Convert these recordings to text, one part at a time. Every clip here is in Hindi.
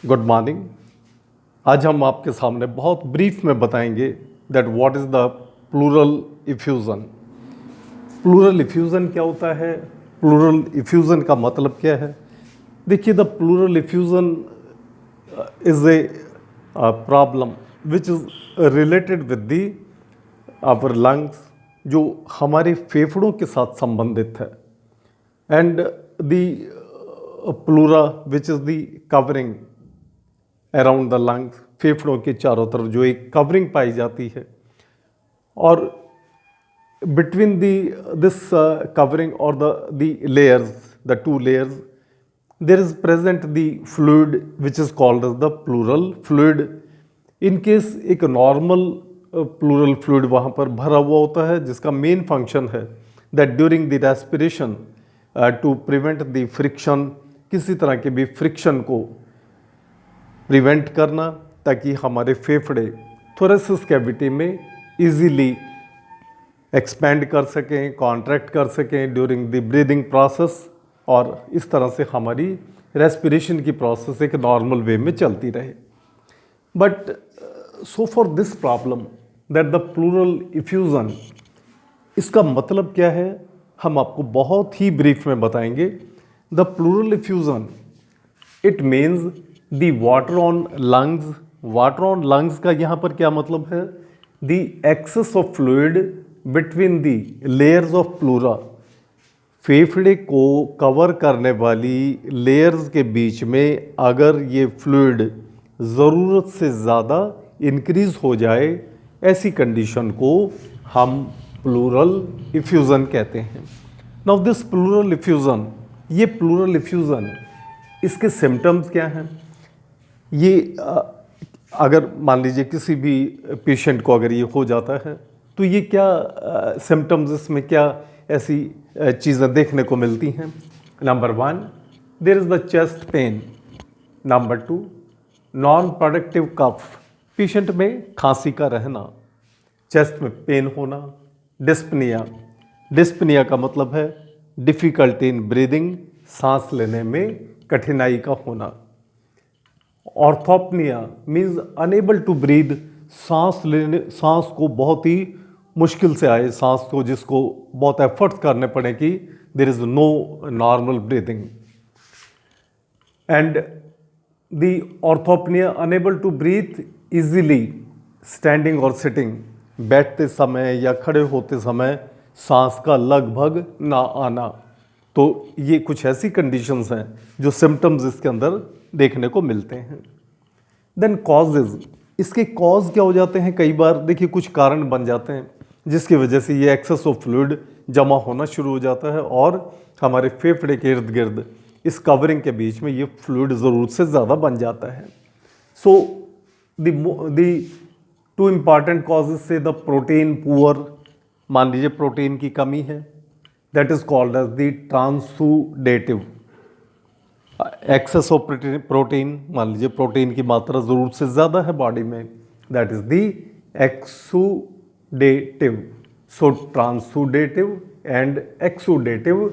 Good morning. आज हम आपके सामने बहुत ब्रीफ में बताएंगे that what is the pleural effusion. Pleural effusion क्या होता है, प्लूरल इफ्यूज़न का मतलब क्या है। देखिए, the pleural effusion is a problem which is related with the our lungs, जो हमारे फेफड़ों के साथ संबंधित है। And the pleura which is the covering around the lungs, फेफड़ों के चारों तरफ जो एक कवरिंग पाई जाती है, और बिटवीन दिस कवरिंग और the layers, the two layers, there is present the fluid which is called as the pleural fluid. In case एक नॉर्मल प्लूरल फ्लूइड वहाँ पर भरा हुआ होता है, जिसका मेन फंक्शन है that during the respiration to prevent the friction, किसी तरह के भी फ्रिक्शन को प्रिवेंट करना, ताकि हमारे फेफड़े थोरेसिस कैविटी में इजीली एक्सपैंड कर सकें, कॉन्ट्रैक्ट कर सकें ड्यूरिंग द ब्रीदिंग प्रोसेस, और इस तरह से हमारी रेस्पिरेशन की प्रोसेस एक नॉर्मल वे में चलती रहे। But so for this problem that the pleural effusion, इसका मतलब क्या है हम आपको बहुत ही ब्रीफ में बताएंगे। The pleural effusion, it means the water on lungs. Water on lungs का यहाँ पर क्या मतलब है, the excess of fluid between the layers of pleura, फेफड़े को कवर करने वाली लेयर्स के बीच में अगर ये फ्लूइड ज़रूरत से ज़्यादा इंक्रीज हो जाए, ऐसी कंडीशन को हम प्लूरल इफ्यूज़न कहते हैं। नाउ दिस प्लूरल इफ्यूज़न, ये प्लूरल इफ्यूज़न, इसके सिम्टम्स क्या हैं। ये अगर मान लीजिए किसी भी पेशेंट को अगर ये हो जाता है, तो ये क्या सिम्टम्स, इसमें क्या ऐसी चीज़ें देखने को मिलती हैं। Number 1, there is the chest pain. Number 2, non productive cough, patient में खांसी का रहना, चेस्ट में पेन होना। डिस्पनिया, डिस्पनिया का मतलब है डिफ़िकल्टी इन ब्रीदिंग, सांस लेने में कठिनाई का होना। Orthopnoea means unable to breathe, सांस को बहुत ही मुश्किल से आए, सांस को जिसको बहुत एफर्ट्स करने पड़े कि there is no normal breathing. And the orthopnoea unable to breathe easily standing और सिटिंग, बैठते समय या खड़े होते समय सांस का लगभग ना आना। तो ये कुछ ऐसी कंडीशंस हैं जो सिम्टम्स इसके अंदर देखने को मिलते हैं। देन कॉजेज, इसके कॉज क्या हो जाते हैं, कई बार देखिए कुछ कारण बन जाते हैं जिसकी वजह से ये एक्सेस ऑफ फ्लूइड जमा होना शुरू हो जाता है, और हमारे फेफड़े के इर्द गिर्द इस कवरिंग के बीच में ये फ्लूइड ज़रूरत से ज़्यादा बन जाता है। So the two important causes से द प्रोटीन पुअर, मान लीजिए प्रोटीन की कमी है, that is called as the transudative. Excess of protein, मान लीजिए प्रोटीन की मात्रा ज़रूरत से ज़्यादा है बॉडी में, that is the exudative. So transudative and exudative,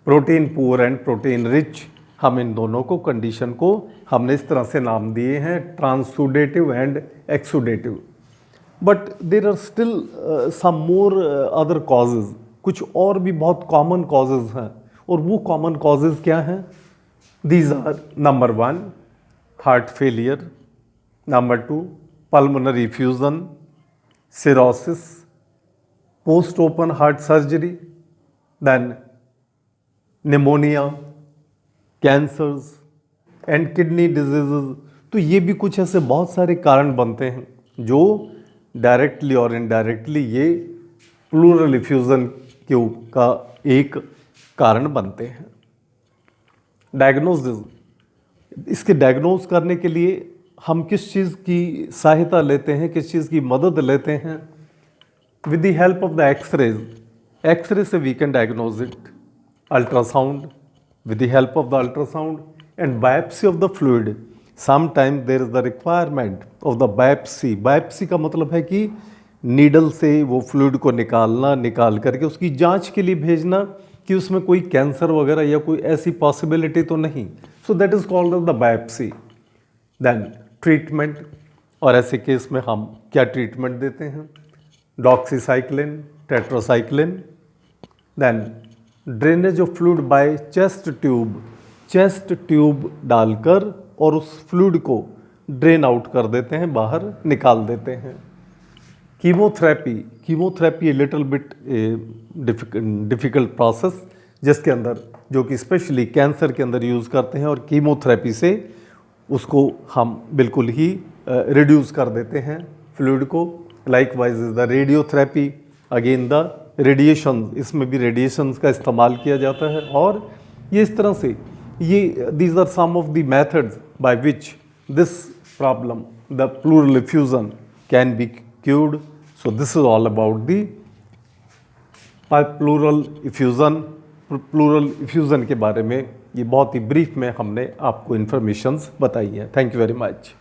protein poor and protein rich, हम इन दोनों को कंडीशन को हमने इस तरह से नाम दिए हैं, transudative and exudative. But there are still some more other causes, कुछ और भी बहुत कॉमन कॉजेज हैं, और वो कॉमन कॉजेज क्या हैं। These are number 1, heart failure, number 2, pulmonary effusion, cirrhosis, post-open heart surgery, then pneumonia, cancers and kidney diseases। तो ये भी कुछ ऐसे बहुत सारे कारण बनते हैं जो डायरेक्टली और इनडायरेक्टली ये प्लूरल इफ्यूज़न का एक कारण बनते हैं। डायग्नोसिस, इसके डायग्नोज करने के लिए हम किस चीज़ की सहायता लेते हैं, किस चीज़ की मदद लेते हैं। With the help of the x-rays, x-ray से we can diagnose it. Ultrasound, with the help of the ultrasound, and biopsy of the fluid. Some time there is the requirement of the biopsy. Biopsy का मतलब है कि नीडल से वो फ्लूइड को निकालना, निकाल करके उसकी जांच के लिए भेजना कि उसमें कोई कैंसर वगैरह या कोई ऐसी पॉसिबिलिटी तो नहीं। So that is called the biopsy. Then treatment, और ऐसे केस में हम क्या ट्रीटमेंट देते हैं, doxycycline, tetracycline. Then drainage of fluid by chest tube डालकर और उस फ्लूइड को ड्रेन आउट कर देते हैं, बाहर निकाल देते हैं। Chemotherapy a little bit difficult process, जिसके अंदर जो कि स्पेशली कैंसर के अंदर यूज़ करते हैं, और कीमोथेरेपी से उसको हम बिल्कुल ही रिड्यूस कर देते हैं फ्लूइड को। Likewise is the radiotherapy, again the radiation, इसमें भी रेडिएशंस का इस्तेमाल किया जाता है। और ये इस तरह से these are some of the methods by which this problem, the pleural effusion, can be cured. So this is all about the pleural effusion के बारे में ये बहुत ही ब्रीफ में हमने आपको इन्फॉर्मेशंस बताई है। Thank you very much.